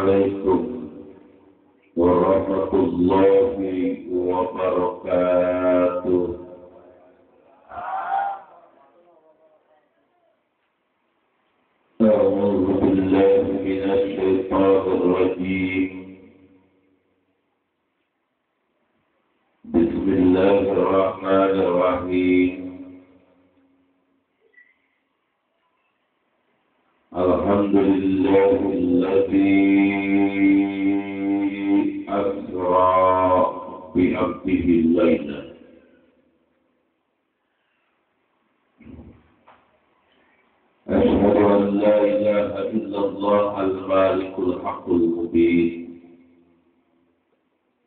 Assalamualaikum warahmatullahi wabarakatuh. A'udzu billahi minasy syaithanir rajim. Bismillahirrahmanirrahim. Alhamdulillahilladzi asra bi 'abdihi laylan. Asyhadu an la ilaha illallah al-malikul haqqul mubin.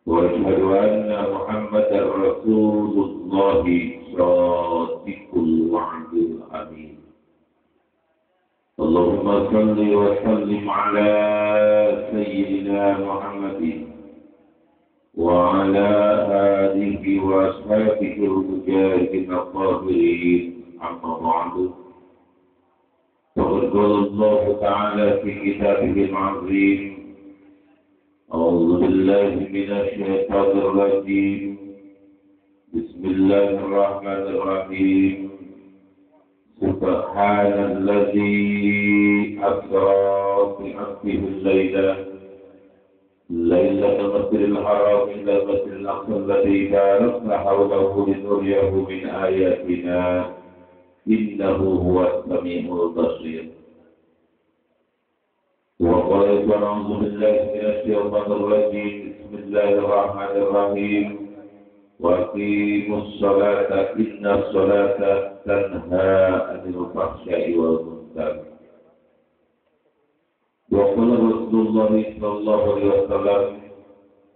Wa asyhadu anna Muhammadar Rasulullah shadiqul wa'dil amin. Allahumma salli wa sallim ala sayyidina Muhammadin wa ala alihi wa ashabihi al-mujahidin al-tahirin, amma ba'du. Faqad qala Allah ta'ala fi kitabihil 'azim. A'udzu billahi minasy syaithanir rajim. Bismillahirrahmanirrahim. Subhanalladzi asra bi 'abdihi lailal masjidil haram ila masjidil aqsa alladzi barakna hawlahu linuriyahu min ayatina innahu huwas samiul basir. Wa qala a'udzu billahi minasy syaithanir rajim. Bismillahirrahmanirrahim. Wa aqimus salata innas salata tanha 'anil fahsya'i wal munkar. Wa qala Rasulullah sallallahu alaihi wasallam,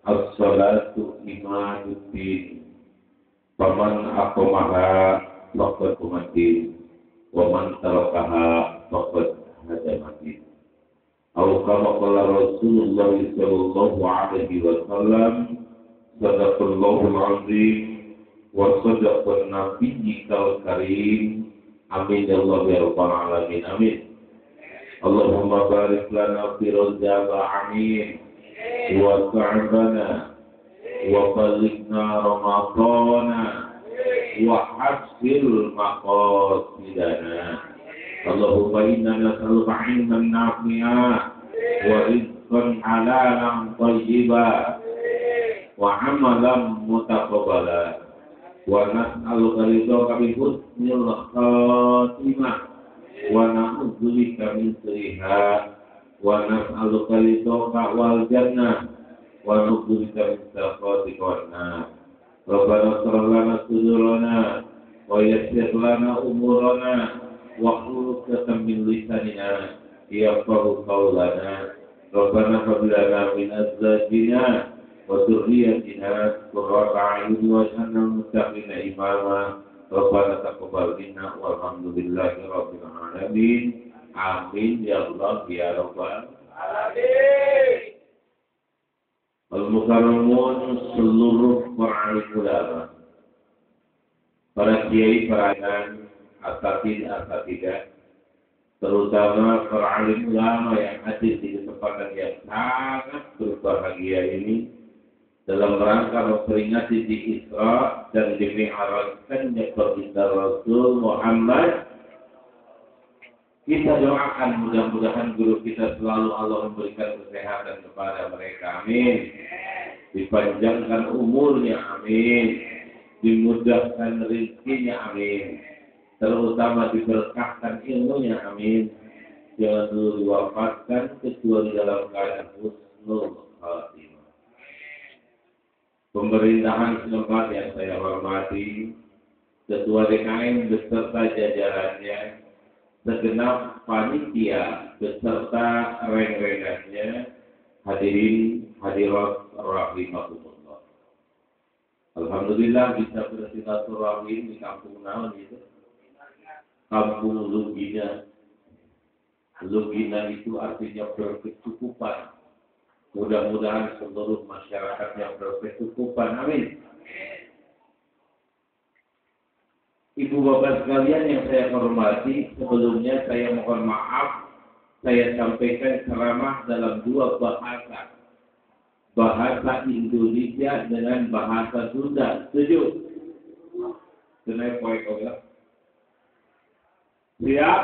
as-salatu imaduddin. Faman aqamaha faqad umatin wa man tarakaha faqad hadamatin. Atau kama qala Rasulullah sallallahu alaihi wasallam, sadaqallahul azim wa sadaqan nabiyyikal karim. Amin ya Allah ya rabbal alamin. Amin. Allahumma barik lana fi rajab, amin, wa ta'bana wa balighna ramadana wa hasil maqasidana. Allahumma inna nas'aluka 'ilman nafi'an wa rizqan halalan thayyiban wa 'amalan mutaqabbalan wa nas'aluka ridhaka bi husnil khatimah wa na'udzubika min syarriha wa nas'aluka ridhaka wal jannah wa na'udzubika min sakhatika wan nar. Rabbana shrah lana sudurana wa yassir lana umurana wa hlul 'uqdatam min lisanina yafqahu qawlana. Rabbana hab lana min azwajina wa dzurriyyatina qurrata a'yun waj'alna lil muttaqina imama. Rabbana taqabbal minna walhamdulillahi rabbil alamin. Amin ya Allah ya rabbal alamin. Al-mukarramun seluruh para ulama, para kiai, para asatidz, terutama para alim ulama yang hadir di kesempatan yang sangat berbahagia ini dalam rangka memperingati di Isra dan di Mi'rajkannya baginda Rasul Muhammad. Kita doakan mudah-mudahan guru kita selalu Allah memberikan kesehatan kepada mereka, amin. Dipanjangkan umurnya, amin. Dimudahkan rezekinya, amin. Terutama diberkahkan ilmunya, amin. Jangan dulu diwafatkan kecuali dalam keadaan husnul khatimah. Pemerintahan setempat yang saya hormati, Ketua DKM beserta jajarannya, segenap panitia beserta reng-rengannya, hadirin hadirat rahimakumullah. Alhamdulillah bisa bersilaturahim di kampung naon itu. Kampung Lugina. Lugina itu artinya berkecukupan. Mudah-mudahan seluruh masyarakatnya berkecukupan. Amin. Ibu bapak sekalian yang saya hormati, sebelumnya saya mohon maaf saya sampaikan ceramah dalam dua bahasa. Bahasa Indonesia dengan bahasa Sunda. Setuju? Senai poin oke. Siap?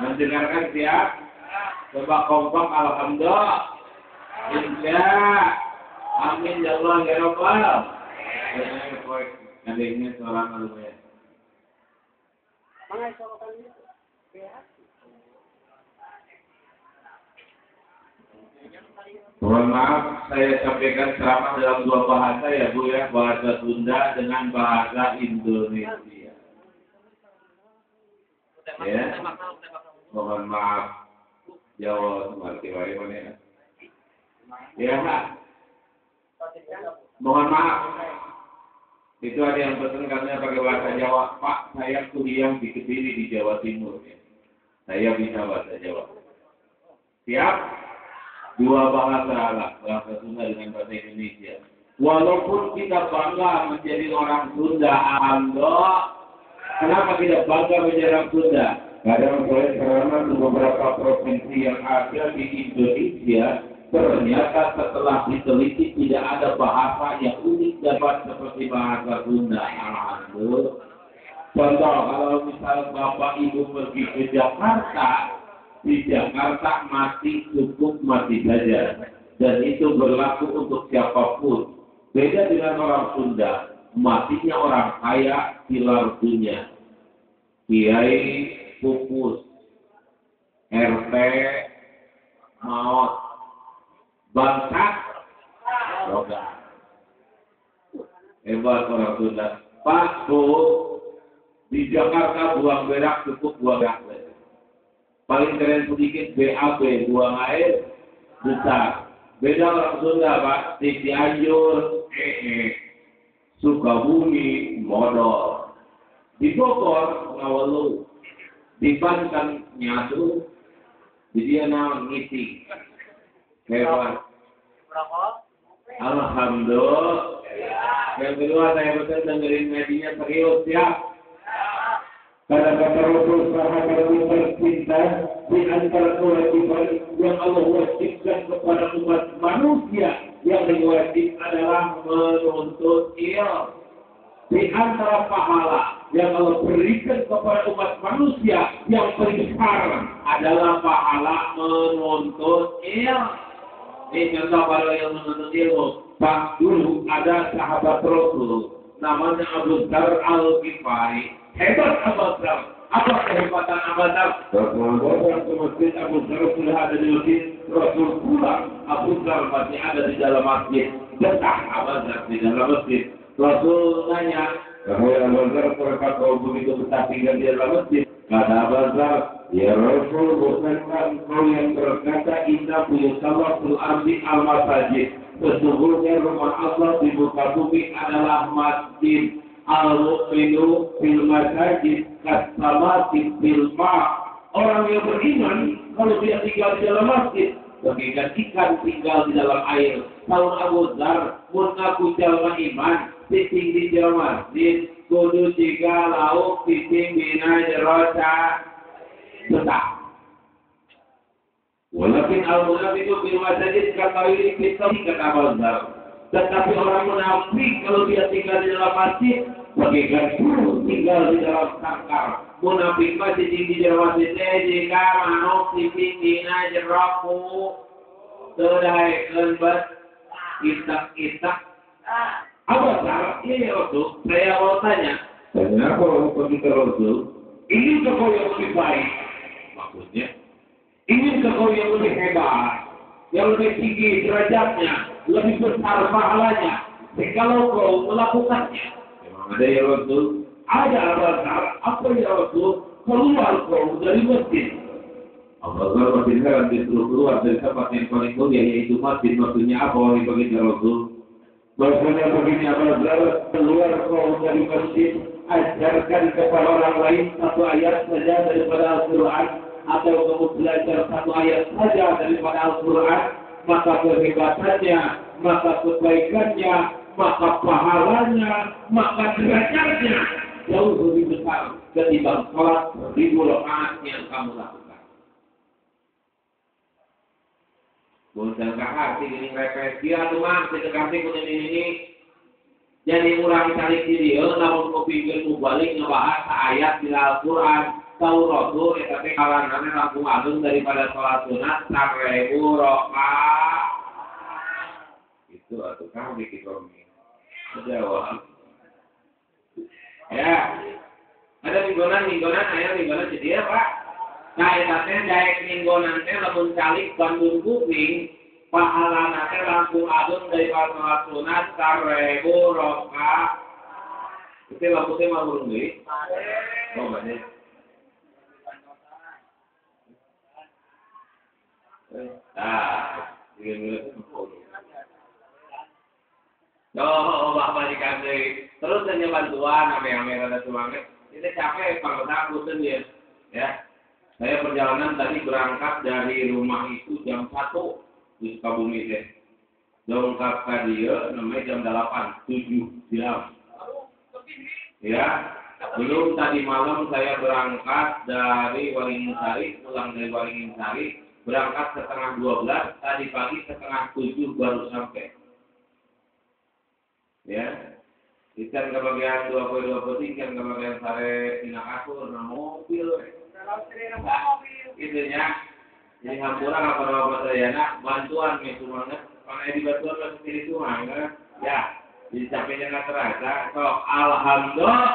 Mendengarkan siap? Coba kompak alhamdulillah. Insya. Amin ya Allah ya Rabbal. Senai poin. Adiknya seorang lumayan. Mana sorokan itu? Mohon maaf, saya sampaikan ceramah dalam dua bahasa ya Bu ya, bahasa Sunda dengan bahasa Indonesia. Ya, mohon maaf, Jawa seperti mana ya? Ya, Pak. Mohon maaf. Itu ada yang pesan katanya pakai bahasa Jawa. Pak, saya kuliah di Kediri di Jawa Timur. Ya. Saya bisa bahasa Jawa. Siap? Dua bahasa lah, bahasa Sunda dengan bahasa Indonesia. Walaupun kita bangga menjadi orang Sunda, alhamdulillah. Kenapa tidak bangga menjadi orang Sunda? Kadang saya karena beberapa provinsi yang ada di Indonesia, ternyata setelah diteliti tidak ada bahasa yang unik dapat seperti bahasa Sunda. Alhamdulillah. Contoh, kalau misal Bapak Ibu pergi ke Jakarta, di Jakarta mati cukup mati saja, dan itu berlaku untuk siapapun. Beda dengan orang Sunda, matinya orang kaya pilar dunia, kiai pupus, RT maut, bangsat roga. Hebat orang Sunda. Pak Bu, di Jakarta buang berak cukup buang berak. Paling keren sedikit BAB, buang air besar. Beda orang Sunda Pak, di Cianjur, Sukabumi, modal. Di Bogor, ngawalu. Di Banten, nyatu. Di dia ngisi. Hebat. Alhamdulillah. Yang kedua saya pesan dengerin medinya serius ya. Kata-kata Rasul sahabat tercinta di antara kewajiban yang Allah wajibkan kepada umat manusia yang wajib adalah menuntut ilmu. Di antara pahala yang Allah berikan kepada umat manusia yang besar adalah pahala menuntut ilmu. Ini contoh kalau yang menuntut ilmu. Pak, dulu ada sahabat Rasul namanya Abu Dzar Al-Ghifari. Hebat Abu Dzar. Apa kehebatan Abu Dzar? Rasulullah ke masjid, Abu Dzar sudah ada di masjid. Rasul pulang, Abu Dzar masih ada di dalam masjid. Betah Abu Dzar di dalam masjid. Rasul nanya, "Wahai Abu Dzar, kenapa kau begitu betah tinggal di dalam masjid?" Kata Abu Dzar, "Ya Rasul, bukankah engkau yang berkata inna buyutallahi fil ardi al-masajid?" Sesungguhnya rumah Allah di muka bumi adalah masjid. Al-mu'minu fil masajid kas-salati fil ma'. Orang yang beriman kalau dia tinggal di dalam masjid bagaikan ikan tinggal di dalam air. Tahun Abu Dzar mun aku jalma iman titing di dalam masjid kudu tiga lauk titing bina jerosa betah. Walakin al-munafiqu fil masajid kaqawli fi kata Abu Dzar. Tetapi orang munafik kalau dia tinggal di dalam masjid bagaikan burung tinggal di dalam sangkar. Munafik masih tinggi di dalam masjid jika manuk tinggi na jeraku sedai lembut itak. Apa salah? Ini Rasul. Saya mau tanya. Kenapa orang pergi ke Rasul? Ingin ke kau yang lebih baik? Maksudnya, ingin ke kau yang lebih hebat, yang lebih tinggi derajatnya, lebih besar pahalanya. Jikalau kau melakukannya, memang ada ya Rasul? Ada Rasul. Apa ya Rasul? Keluar kau dari masjid. Allah masih heran disuruh keluar dari tempat yang paling mulia yaitu masjid. Maksudnya apa yang bagi Rasul? Maksudnya begini Rasul, keluar kau dari masjid, ajarkan kepada orang lain satu ayat saja daripada Al-Quran, atau kamu belajar satu ayat saja daripada Al-Quran, maka kehebatannya, maka kebaikannya, maka pahalanya, maka derajatnya jauh lebih besar ketimbang sholat 1000 rakaat yang kamu lakukan. Bukan kasih gini repet dia tuh mah kasih kuning ini. Jadi urang cari dia namun kupingin balik ngebahas ayat di Al-Quran tahu Rasul tapi kalangannya langsung agung daripada sholat sunat 1.000 rakaat itu atau kami kita jawab ya ada minggonan ayat jadi apa nah etatnya daek minggonan teh lamun calik bandung kuping pahalana teh langsung agung daripada sholat sunat 1.000 rakaat itu langsungnya mau nungguin oh banyak bapak terus hanya bantuan ame-ame rada semangat kita capek kalau takut ya saya perjalanan tadi berangkat dari rumah itu jam 1 di Sukabumi deh dongkap ke dia namanya jam 8 7 jam ya belum tadi malam saya berangkat dari Waringin Sari pulang dari Waringin Sari berangkat setengah 12, tadi pagi setengah 7 baru sampai. Ya, ikan kebagian 20 ikan kebagian sare tina kasur, na mobil. Itunya, jadi hampura apa saya bantuan nih semuanya. Karena di bantuan masih pilih Tuhan, ya. Jadi capeknya nggak terasa. So, alhamdulillah.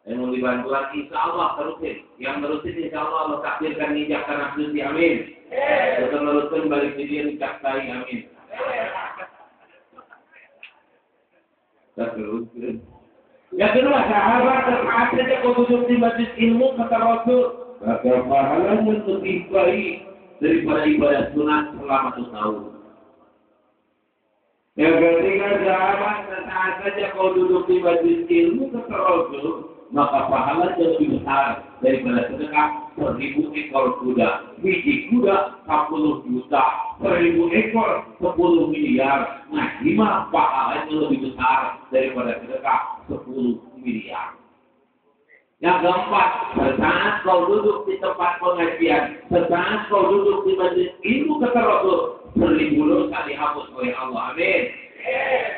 Yang mau dibantuan insya Allah terusin. Yang terusin insya Allah takdirkan nijak tanah suci amin. Betul teruskan balik dia nijak tai amin. Teruskan. Yang kedua sahabat tertaat saja kau duduk di majlis ilmu kata Rasul. Maka pahalanya lebih baik daripada ibadah sunat selama 1 tahun. Yang ketiga sahabat tertaat saja kau duduk di majlis ilmu kata Rasul. Maka pahala yang lebih besar daripada sedekah 1.000 ekor kuda. Biji kuda 10 juta, 1.000 ekor 10 miliar. Nah, lima pahala yang lebih besar daripada sedekah 10 miliar. Yang keempat, sesaat kau duduk di tempat pengajian, sesaat kau duduk di majlis ilmu kata Rasul, 1.000 dosa dihapus oleh Allah. Amin.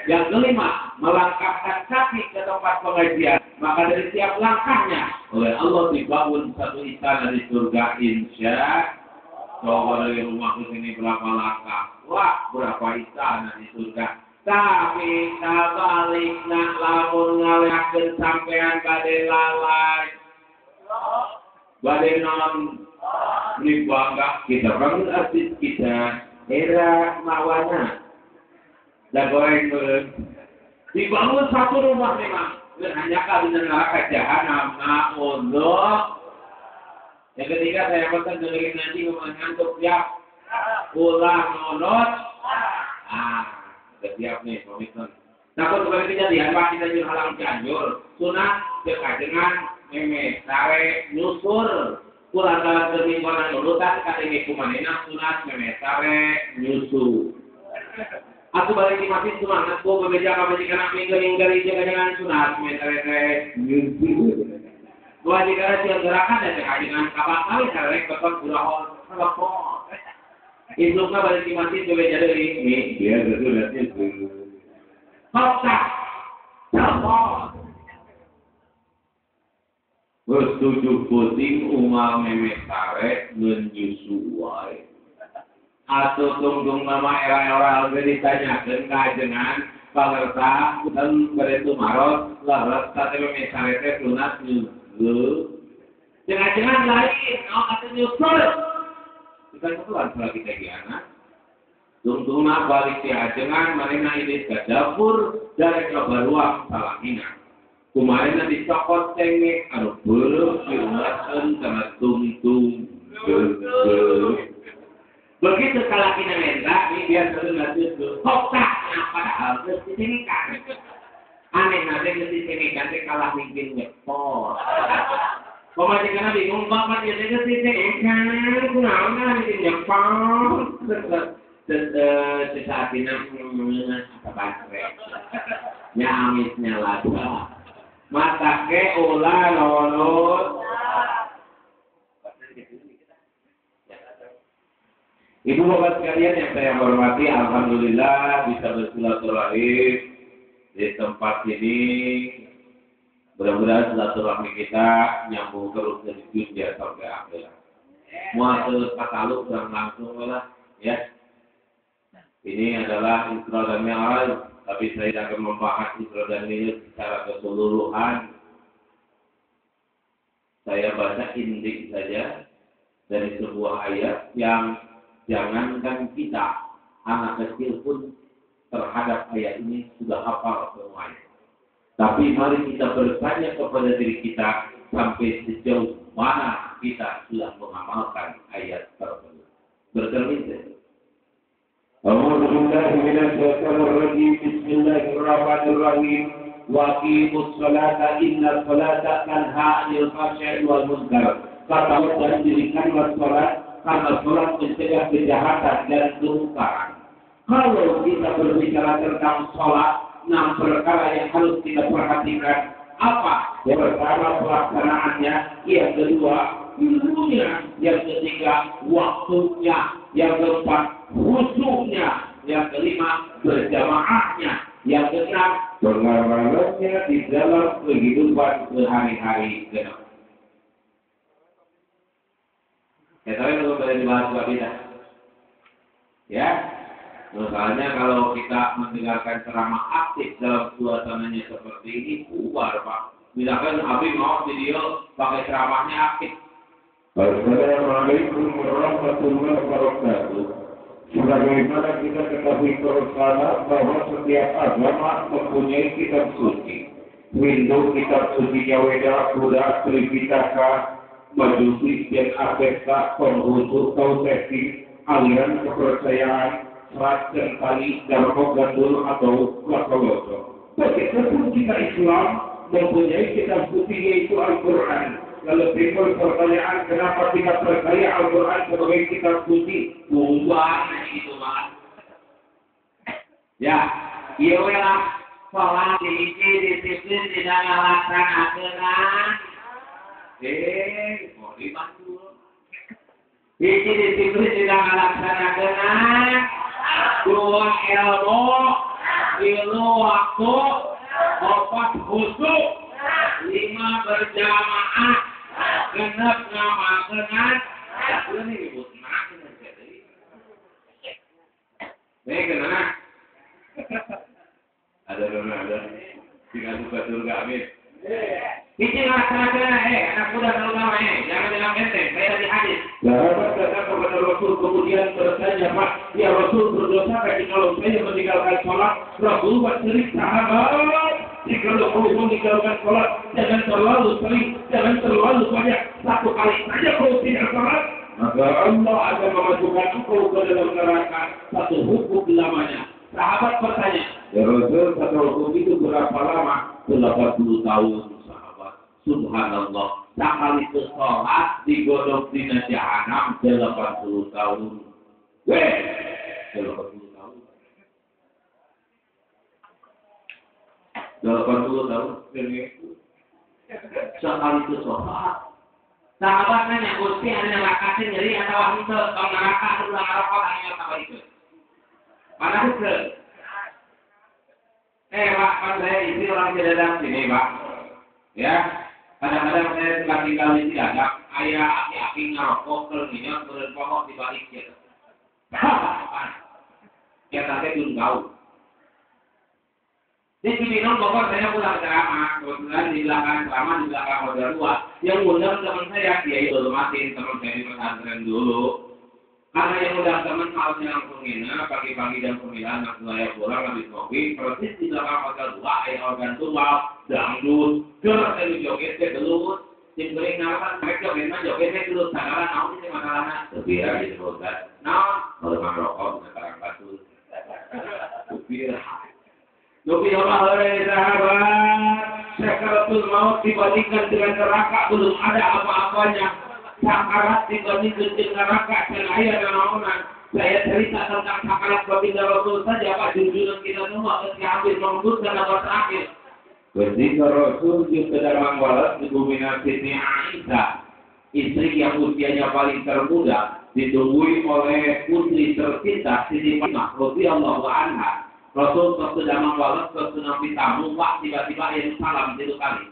Yang kelima, melangkahkan kaki ke tempat pengajian, maka dari setiap langkahnya oleh Allah dibangun satu istana di surga insya Allah. Dari rumah ke sini berapa langkah? Wah, berapa istana di surga. Tapi balik nak lamun ngalakeun sampean badai lalai. Badai non ini bangga kita bangun artis kita era mawana. Dan goreng dibangun satu rumah memang dan hanya kali neraka jahanam. Allah. Yang ketiga saya pesan dengerin nanti ngantuk siap pulang nonot. Sudah siap nih komitmen. Takut kepada kejadian pak kita jual halang Cianjur sunat dekat dengan meme sare nyusur pulang dalam kemingguan nurutan katanya kumanena sunat meme sare nyusur. Aku balik di masjid semangat, aku berbeda apa jika nak minggal jangan sunat, meter Gua jika siang gerakan dan dengan kapal kali saya betul burahol, telepon. Induknya balik di masjid berbeda dari ini, dia betul itu. Kotak, telepon. Bertujuh puting umal memetare menyusuai. Atau tunggung nama era-era ditanyakan kajengan pangerta dan beretu marot larat sate memesarete sunat nyusul jangan lain kata nyusul kita ketuan selagi tegiana tungtung balik di ajengan marina ini ke dapur dari kebaruan salahina kumarina disokot tengek anu buruk diumatkan karena tungtung begitu kalau kita minta, ini dia selalu ngasih itu kotaknya padahal di sini kan aneh-aneh di sini kan kalah mungkin nyepor pemajikan bingung bapak dia di sini kan kenapa mungkin nyepor sesaat ini apa bahasa nyamisnya lagi mata ke ulah lolos Ibu bapak sekalian yang saya hormati, alhamdulillah bisa bersilaturahim di tempat ini. Mudah-mudahan silaturahmi kita nyambung terus dari dunia sampai akhirat. Mau terus katalog dan langsung lah, ya. Ini adalah Isra dan Mi'raj, tapi saya akan membahas Isra dan Mi'raj secara keseluruhan. Saya baca inti saja dari sebuah ayat yang jangankan kita, anak kecil pun terhadap ayat ini sudah hafal semuanya. Tapi mari kita bertanya kepada diri kita sampai sejauh mana kita sudah mengamalkan ayat tersebut. Berterima. Alhamdulillah minasyaitonirrajim. Bismillahirrahmanirrahim. Wa aqimus salata inna salata tanha 'anil fahsya'i wal munkar. Kata dan dirikanlah salat karena salat mencegah kejahatan dan kemungkaran. Kalau kita berbicara tentang salat, 6 perkara yang harus kita perhatikan. Apa? Yang pertama pelaksanaannya, yang kedua ilmunya, yang ketiga waktunya, yang keempat khusyuknya, yang kelima berjamaahnya, yang keenam pengamalnya di dalam kehidupan sehari-hari. Ya, tapi belum boleh dibahas juga kita. Ya, misalnya kalau kita mendengarkan ceramah aktif dalam suasananya seperti ini, bubar Pak. Misalkan Habib mau video pakai ceramahnya aktif. Assalamualaikum warahmatullahi wabarakatuh. Sebagaimana kita ketahui bersama bahwa setiap agama mempunyai kitab suci. Hindu kitab suci Weda, Buddha, Tripitaka, Majusi, dan Abeka, Konghucu, Tausesi, aliran kepercayaan, Serat dan Tali, Dharma Gandul atau Wakawoto. Begitupun kita Islam mempunyai kitab suci yaitu Al-Quran. Lalu timbul pertanyaan kenapa kita percaya Al-Quran sebagai kitab suci? Bukan itu Mas. Ya, iya lah. Sholat disiplin tidak laksanakan. Mau dibantu. Disiplin tidak laksanakan. 2 ilmu waktu, 4 khusyuk, 5 berjamaah, 6 ngamakeun. Ini ribut makan jadi. Kenapa? Ada. Tidak suka surga amin. Ini laksanakan anak muda kalau nama jangan dalam enteng. Saya tadi hadis. Sahabat datang kepada Rasul kemudian bertanya, Pak, ya Rasul berdosa kalau saya meninggalkan sholat. Rasul bercerita sahabat, jika kamu meninggalkan sholat, jangan terlalu sering, jangan terlalu banyak. 1 kali saja kalau tidak sholat, maka Allah akan memasukkan engkau ke dalam neraka 1 hukum lamanya. Sahabat bertanya, ya Rasul, 1 hukum itu berapa lama? 80 tahun. Subhanallah, sekali sholat digodok di jahanam 80 tahun. 80 tahun. 80 tahun. Sekali sholat. Sahabat nanya, Gusti ada lakasin jadi atau itu kalau neraka ulang rokok hanya apa itu? Mana itu? Pak, kan saya isi orang tidak datang sini, Pak. Ya. Kadang-kadang saya suka tinggal di Cilacap, ayah aki-aki ngerokok, kelengnya berpokok di balik gitu. Ya tadi belum tahu. Di Cibinong Bogor saya pulang ceramah, kebetulan di belakang ceramah di belakang roda 2. Yang undang teman saya, dia itu matiin teman saya di pesantren dulu. Karena yang undang teman malamnya langsung nginep, pagi-pagi jam 9 langsung saya pulang habis kopi, persis di belakang hotel 2, ayah organ tumbal, dangdut, saya joget ke gelut, timbering nawan, mereka jogetnya gelut, sadaran, naon ini masalahnya, sebira gitu kan, naon, melemah rokok, menekarang batu, sebira. Nubi Allah oleh sahabat, sakaratul maut dibandingkan dengan neraka belum ada apa-apanya. Sakarat dibandingkan dengan neraka dan ayat dan naonan. Saya cerita tentang sakarat baginda Rasul saja, Pak, junjungan kita semua ketika habis membutkan apa terakhir. Ketika Rasul di dalam balas di bumi Siti Aisyah, istri yang usianya paling termuda ditunggui oleh putri tercinta Siti Fatimah radhiyallahu anha. Rasul sedang membalas ke Nabi tamu, Pak, tiba-tiba yang salam 7 kali.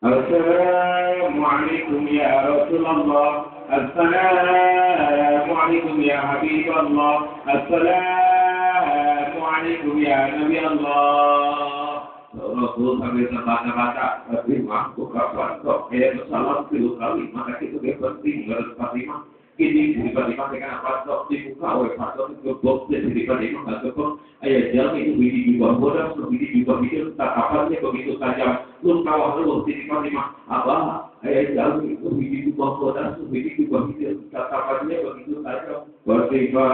Assalamualaikum ya Rasulullah. Assalamualaikum ya Habibullah. Assalamualaikum ya Nabi Allah. Rasul sambil terbaca-baca, tapi mampu kapan kok salam 7 kali, maka itu dia penting harus Fatimah. Ini tiba-tiba dengan apa kok dibuka oleh pastor itu box dan tiba-tiba nggak kok ayah jalan itu biji juga bodoh, biji juga itu tatapannya begitu tajam, kawah lu tiba-tiba apa ayah jalan itu biji juga bodoh, biji juga itu tatapannya begitu tajam. Bertiba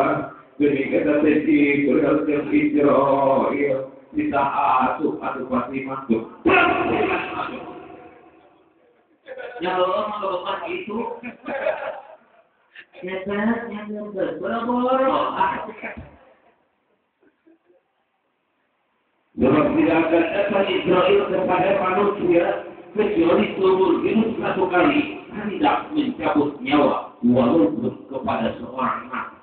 ketika terjadi berhasil istirahat, kita asuh Fatimah tuh. Ya Allah mengatakan itu. Yang berboro-boro. Sebab tidak akan datang Israel kepada manusia kecuali turun minus 1 kali tidak mencabut nyawa walaupun kepada seorang anak.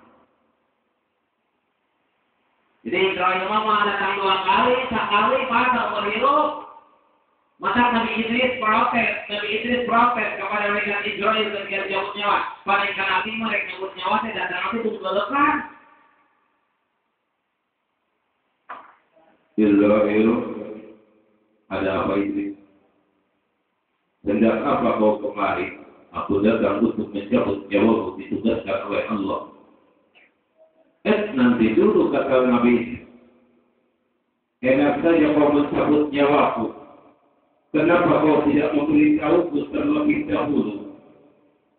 Jadi Israel mama datang 2 kali, sekali pada berhirup. Maka Nabi Idris protes kepada mereka Israel ketika jabut nyawa. Pada Nabi mereka jabut nyawa dan Nabi itu melekat. Israel ada apa Idris? Hendak apa kau kemari? Aku datang untuk mencabut nyawa ditugaskan oleh Allah. Nanti dulu kata Nabi. Enak saja kau mencabut nyawaku. Kenapa kau tidak memberitahuku terlebih dahulu?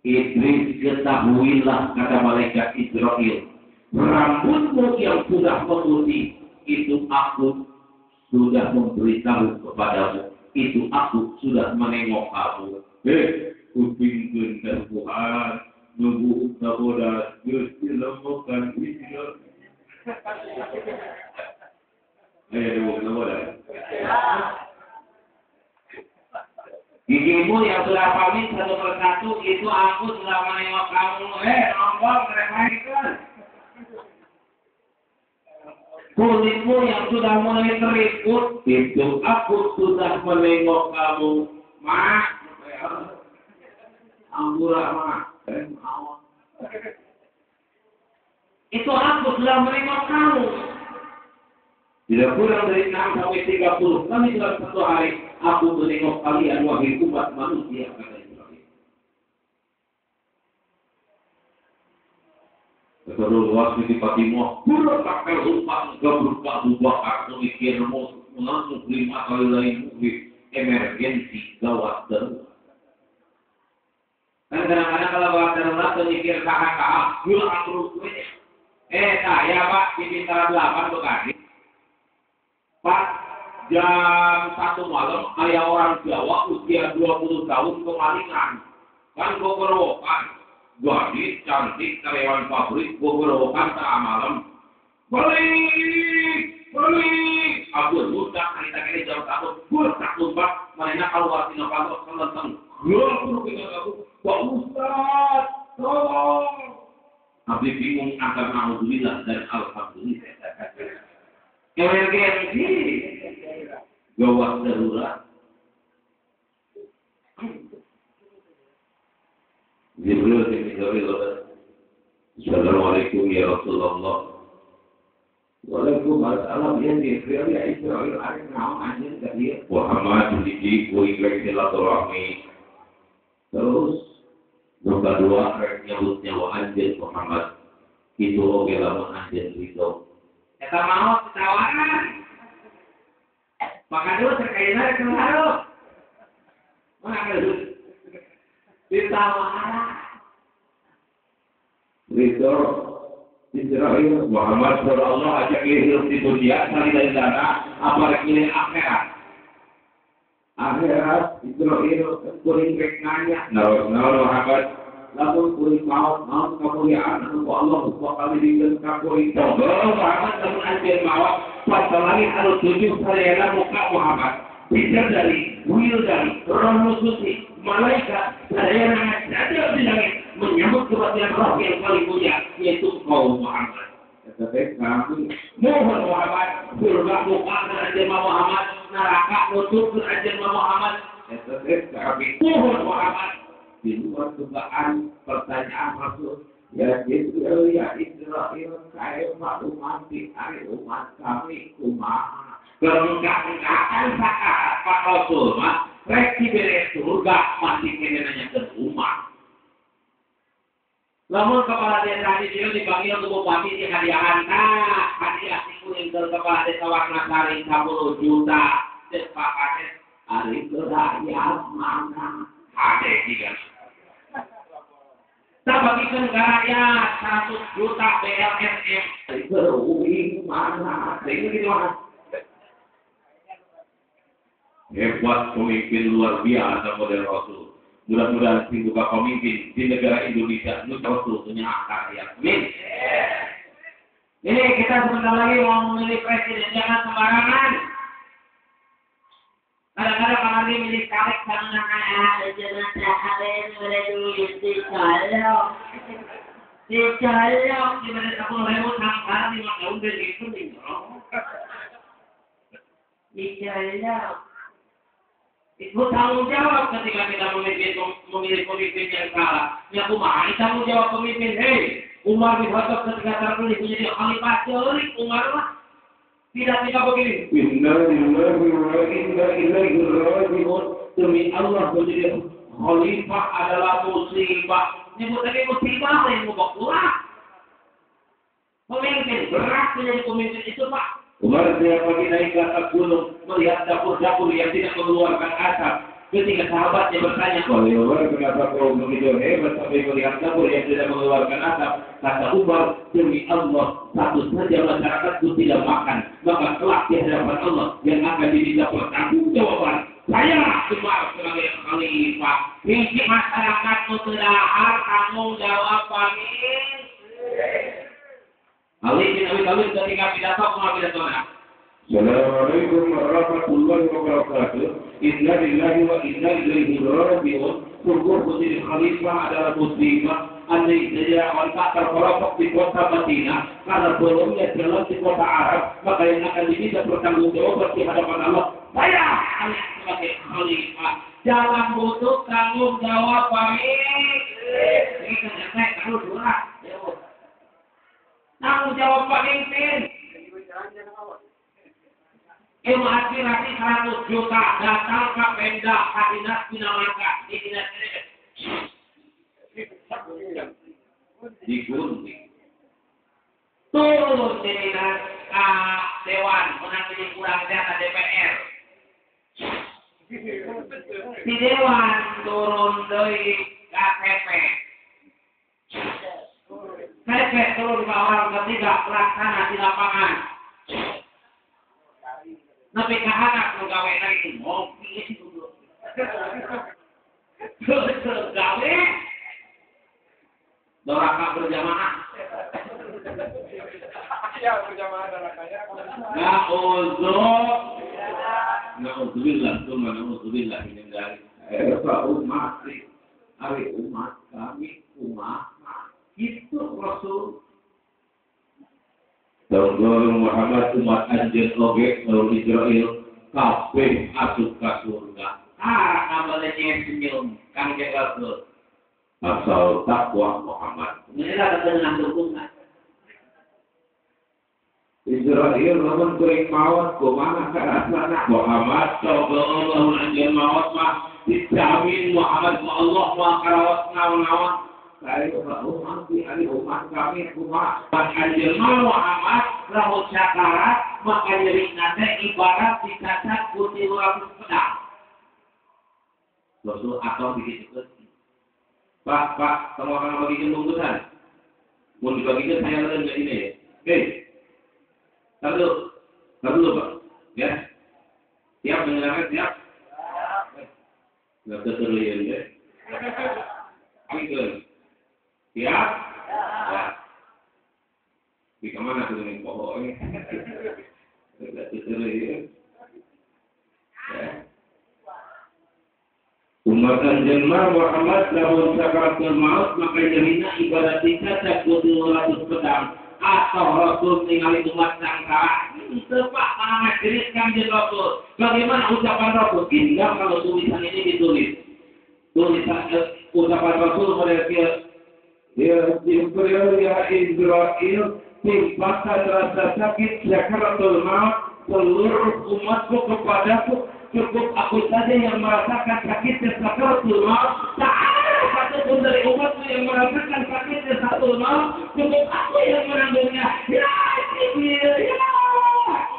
Idris, ketahuilah, kata malaikat Israel, rambutmu yang sudah memutih, itu aku sudah memberitahu kepadamu. Itu aku sudah menengok kamu. Kuping gendar Tuhan, nunggu utabodas, Gusti lemukan Israel. Ayo nunggu utabodas. Gigimu yang sudah pamit 1 persatu itu aku sudah menengok kamu. Nombor mereka itu. Kulitmu yang sudah mulai keriput itu aku sudah menengok kamu. Mak, Ampura mak. Itu aku sudah menengok kamu. Tidak kurang dari 6 sampai 30 kali dalam 1 hari. Aku menengok kalian wahai umat manusia, kata Israel. Rasulullah Siti Fatimah berkata umat berubah memikirmu mengaku 5 kali lain mungkin emergensi gawat darurat. Dan kadang-kadang kalau gawat darurat memikir kakak-kakak, gula terus gue. Saya Pak di bintang 8 Bekasi. Pak, jam 1 malam, ayah orang Jawa usia 20 tahun kemalingan. Kan gue berokan. Gadis cantik karyawan pabrik, gue berokan tengah malam. Balik! Aku budak, kita jam 1. Gue tak tumpah, mereka keluar di Novanto, selesai. Gue perlu kita aku, Pak Ustaz, tolong. Habis bingung antara alhamdulillah dan alhamdulillah. Emergensi gawat darurat. Jibril Assalamualaikum ya Rasulullah. Waalaikumsalam ya Jibril ya Israel ada nama aja tadi. Muhammad dididik kuingkring silaturahmi. Terus buka dua nyebut nyawa anjir Muhammad. Itu oke lamun anjir itu. Kita mau tawaran. Maka dulu terkaitan dengan harum. Maka dulu ditawaran. Itu Israel Muhammad Rasulullah ajak hidup di dunia cari dari sana apa ini akhirat. Akhirat Israel kuring nanya. Muhammad lalu kuring maut kemuliaan untuk Allah kali dikasih kuring togol Muhammad lamun anjeun maut pas langit anu 7 sareng muka Muhammad bisa dari will dari roh suci malaikat Ada yang menyambut kematian roh yang paling mulia, yaitu kaum Muhammad. Tetapi kami mohon Muhammad, surga buka kerajaan Muhammad, neraka nutup kerajaan Muhammad. Tetapi kami mohon Muhammad, di luar dugaan pertanyaan maksud, ya Jibril, ya Israel, saya umat kami kumaha. Kelengkapan saat Pak Rasul, rek beres surga masih kena nanya ke umat. Lamun kepala desa di sini dipanggil untuk bupati di hadiahan, hadiah si kuning ke kepala desa Warnasari 10 juta. Sepakatnya hari kerajaan mana? Ada tiga. Tak bagikan rakyat 100 juta BLSM. Hari kerajaan mana? Ini gimana? Hebat pemimpin luar biasa model Rasul. Mudah-mudahan si buka pemimpin di negara Indonesia itu Rasul punya karya. Amin. Ini kita sebentar lagi mau memilih presiden, jangan sembarangan. Kadang-kadang kalau dia milih caleg sama jangan sahabat menuju dicolok. Dicolok di mana 10.000 tangkal 5 tahun dari itu dicolok. Itu tanggung jawab ketika kita memilih pemimpin yang salah. Ya kumaha tanggung jawab pemimpin. Hei, Umar bin Khattab ketika terpilih menjadi khalifah teori, Umar mah tidak begini. Inna lillahi wa inna ilaihi raji'un. Demi Allah menjadi khalifah adalah musibah. Nyebut lagi musibah yang mau pulang. Pemimpin berat menjadi pemimpin itu Pak. Umar setiap pagi naik ke atas gunung melihat dapur-dapur yang tidak mengeluarkan asap. Ketika sahabatnya bertanya, wahai Umar, kenapa kau begitu hebat sampai melihat dapur yang tidak mengeluarkan asap? Kata Umar, demi Allah, satu saja masyarakatku tidak makan, maka kelak di hadapan Allah yang akan diminta pertanggungjawaban. Saya Umar sebagai khalifah, misi masyarakatmu terhadap tanggung jawab kami. Ali bin Abi Thalib ketika pidato mana? Assalamualaikum warahmatullahi wabarakatuh. Inna lillahi wa inna ilaihi raji'un. Sungguh menjadi khalifah adalah musibah. Andai saja orang tak terperosok di kota Madinah karena belumnya jalan di kota Arab, maka yang akan diminta pertanggungjawaban di hadapan Allah. Saya Ali sebagai khalifah jangan butuh tanggung jawab kami. Ini kan kalau dua. Tanggung jawab pemimpin. Aspirasi 100 juta datang ke Pemda Dinas Bina Marga di Dinas digunting. Turun di Dinas Dewan menangani kurang data DPR. Di Dewan turun dari KPP. Saya turun ke orang ketiga pelaksana di lapangan. Nabi kahanak gawe lagi ngopi itu. Gawe doraka berjamaah. Ya berjamaah dorakanya. Na'udzubillah ini dari umat kami umat. Itu Rasul. Tahun Muhammad umat anjir oge tahun Israel kabeh asup ka surga. Amalnya senyum kang Rasul. Asal takwa Muhammad. Inilah dengan dukungan. Israel lamun kuring maut kumaha karasana Muhammad sallallahu alaihi maut mah dijamin Muhammad Allah mah karawat naon-naon. Saya umat kami umat anjir Muhammad rahut syakarat maka nyeri nate ibarat dicacat putih 200 pedang. Rasul atau begitu. Pak, kamu akan bagikan bungkusan. Mau dibagikan saya ada enggak ini ya? Oke. Tahu dulu Pak. Ya. Siap menyelenggarakan siap. Enggak terlihat ya. Ayo. Siap? Ya. Di kemana tuh ini pokoknya? Tidak terlihat. Ya. Umat anjenma Muhammad lamun sakaratul maut maka nyerina ibadat kita tak kudu 200 pedang atau Rasul ningali umat sangkara tepak tangan kiri kanjeng Rasul. Bagaimana ucapan Rasul? Hingga kalau tulisan ini ditulis tulisan ucapan Rasul mereka ya Jibril ya Israel timpakan rasa sakit sakaratul maut seluruh umatku kepadaku. Cukup aku saja yang merasakan sakitnya sakaratul maut. Tak ada satupun dari umatku yang merasakan sakitnya sakaratul maut. Cukup aku yang menanggungnya. Ya Jibril, ya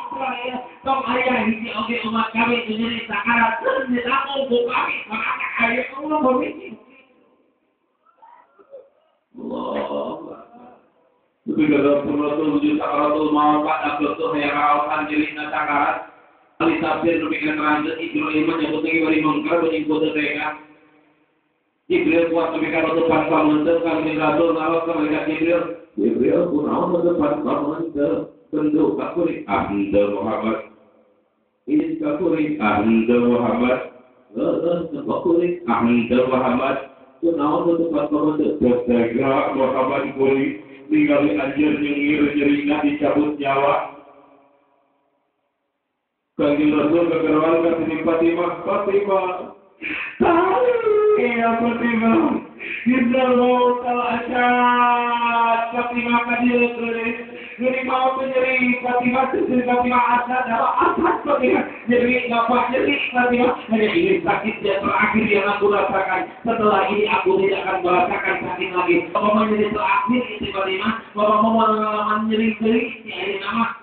Israel. Tong ayah hiji oge umat kami menjadi sakarat. Ditanggung ku kami. Maka ayah Allah memiliki. Allah. Tapi kalau Rasul wujud sakaratul maut pada betul yang rawatan jelinya sakarat. Ali tafsir demikian ranjut Ibrahim menyebut lagi wali mengkar menyebut mereka. Jibril kuat demikian untuk pasal menentukan Rasul nalar kemerdekaan Jibril. Jibril pun awal mendepan pasal bentuk kakuri Ahmad Muhammad. Ini kakuri Ahmad Muhammad. Kakuri Ahmad Muhammad. Pun awal bentuk pasal bentuk segera Muhammad kuri ningali anjir nyengir nyeringa dicabut nyawa. Kanjeng Rasul kegerawal kasih Fatimah. Ya Fatimah. Hidal mau al-asyad. Fatimah kadir tulis. Jadi mau penyeri Fatimah. Jadi Fatimah asad. Asad Fatimah. Jadi bapak nyeri Fatimah. Hanya ini sakit yang terakhir yang aku rasakan. Setelah ini aku tidak akan merasakan sakit lagi. Bapak menjadi terakhir itu Fatimah. Bapak mau mengalami nyeri-nyeri. Ini nama.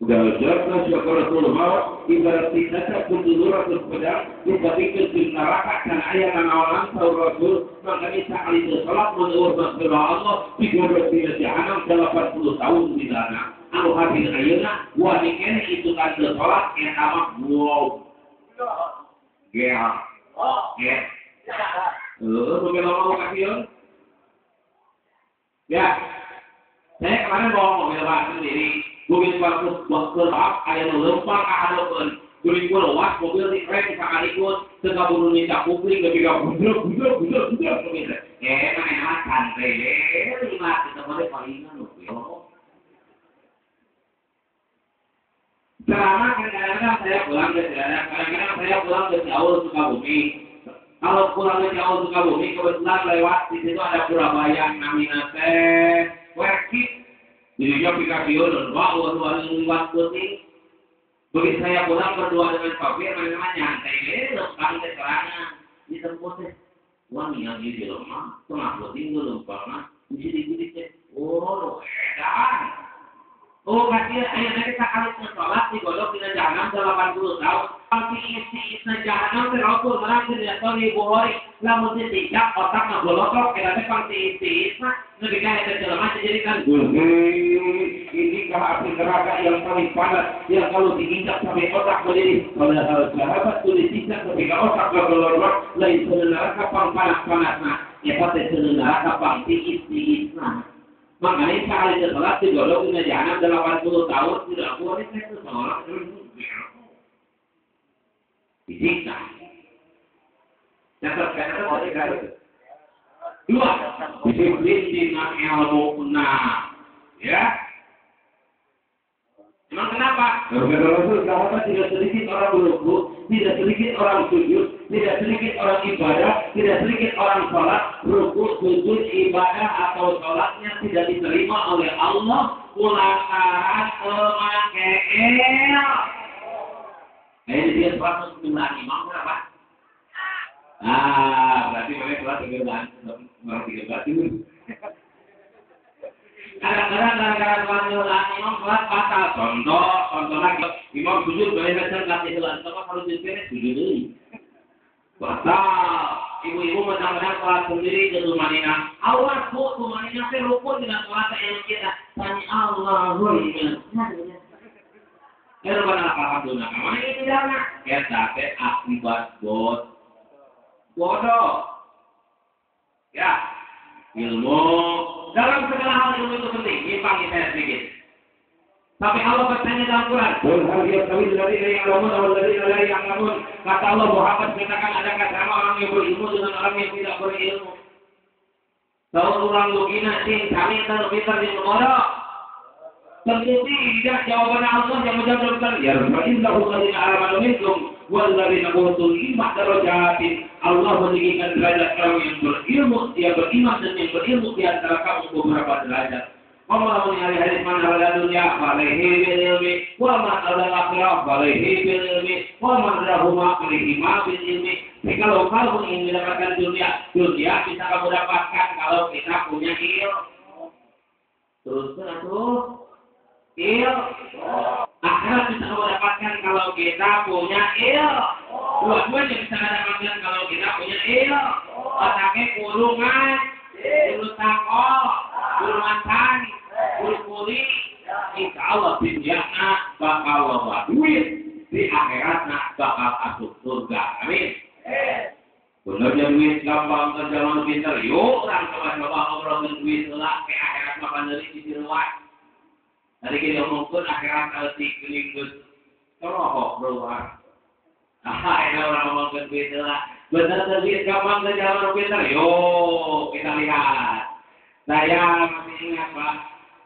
Darjatnya syakaratul maut ibarat kita kudu 200 pedang diberikan di neraka dan ayat dan awalan sahur Rasul maka bisa kali itu salat menurut Rasulullah Allah digorok di jahanam 80 tahun di sana anu hadir ayeuna waniken itu kan salat yang amat wow ya mungkin mau kasih ya saya kemarin ngomong sama sendiri mobil bagus berkelap, ada yang lempar ke hadapan. Mobil luas, mobil dikrem sekalipun, sekaburu minta publik, ketika budek. Enak santai, lima kita boleh palingan loh. Selama kadang-kadang saya pulang ke Cilandak, kadang-kadang saya pulang ke Jawa Sukabumi. Kalau pulang ke Jawa Sukabumi, kebetulan lewat di situ ada Surabaya, namanya Werkit. Dirinya aplikasi dan luar putih. Begitu saya pulang berdua dengan Papir, mereka nyantai, lepas keterangan di tempat wangi yang di rumah, tengah putih lupa, di edan. Oh, kasih ayat kita kali sholat digodok di jahanam 80 tahun. Pasti isi jahanam terlalu merang tidak tahu di Bukhari. Lamun tidak otak ngegolotok kita pasti isi. Lebih kaya terjemahan dijadikan ini api neraka yang paling panas yang kalau diinjak sampai otak menjadi padahal sahabat tulis tidak ketika otak bergelombang lain neraka pang panas-panasnya ya pasti neraka pang tiis-tiisnya makanya sekali setelah digolong di jahanam 80 tahun tidak boleh seseorang disiksa catat boleh kan dua, disiplin dengan ilmu ya. Memang kenapa? Karena Rasul sahabat tidak sedikit orang berruku, tidak sedikit orang sujud, tidak sedikit orang ibadah, tidak sedikit orang sholat, ruku, sujud, ibadah atau sholatnya tidak diterima oleh Allah lantaran memakai ini dia 109 imam berapa? Berarti mereka kelas 13 itu. Kadang-kadang imam sholat batal. Contoh lagi, imam sujud boleh baca kelas 11. Coba kalau sujud dulu. Batal. Ibu-ibu macam-macam sholat sendiri ke Tumanina. Awas bu, Tumanina saya rukun dengan sholat yang kita. Tanya Allah, ya rupanya apa dunia? Mana ini tidak nak? Ya tapi akibat bodoh. Ya, ilmu dalam segala hal ilmu itu penting. Nyimpang saya sedikit. Tapi Allah bertanya dalam Quran, "Qul hal yastawi alladziina ya'lamuuna wal ladziina laa ya'lamuun?" Kata Allah, Muhammad katakan, adakah sama orang yang berilmu dengan orang yang tidak berilmu? Kalau orang logina sing kami tahu pintar di nomor. Tentu tidak, jawaban Allah yang menjawab ya Rasulullah alladziina aamanu minkum wal ladziina utul ilma darajatin. Allah meninggikan derajat orang yang berilmu, dia beriman dan yang berilmu di antara kamu beberapa derajat. Allah mengenai man ala dunia balaihi bil ilmi wa man ala akhirah balaihi bil ilmi wa man rahuma balaihi ma bil ilmi. Kalau kamu ingin mendapatkan dunia bisa kamu dapatkan kalau kita punya ilmu. Terus ilmu. Akhirat bisa kamu dapatkan kalau kita punya ilmu. Dua-duanya bisa dapatkan kalau kita punya ilmu. Otaknya kurungan, kurung takol, kurungan tani. Kuli-kuli, insya Allah dunia bakal loba duit, di akhiratna bakal masuk surga. Amin. Benernya duit gampang ke zaman pinter, yuk orang coba-coba ngobrolin duit lah ke akhirat makan dari sisi luar. Tadi kita ngomongin akhirat alti kelinggus, kalau keluar. Ini orang ngomongin duit lah. Bener duit gampang ke zaman pinter, yuk kita lihat. Saya masih ingat Pak.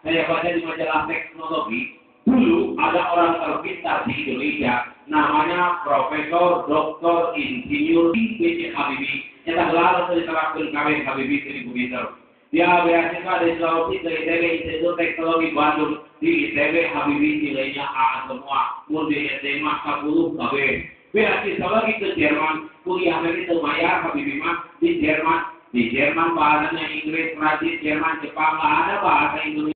Saya baca di majalah teknologi, dulu ada orang terpintar di Indonesia, namanya Profesor Dr. Insinyur B.J. Habibie, yang telah diterapkan KW Habibie 1000 meter. Dia beasiswa di Sulawesi ke ITB Institut Teknologi Bandung, di ITB Habibie nilainya A semua, mundi SMA 10 KW. Beasiswa lagi ke Jerman, kuliah itu bayar Habibie mah di Jerman. Di Jerman bahasanya Inggris, Prancis, Jerman, Jepang, nggak ada bahasa Indonesia.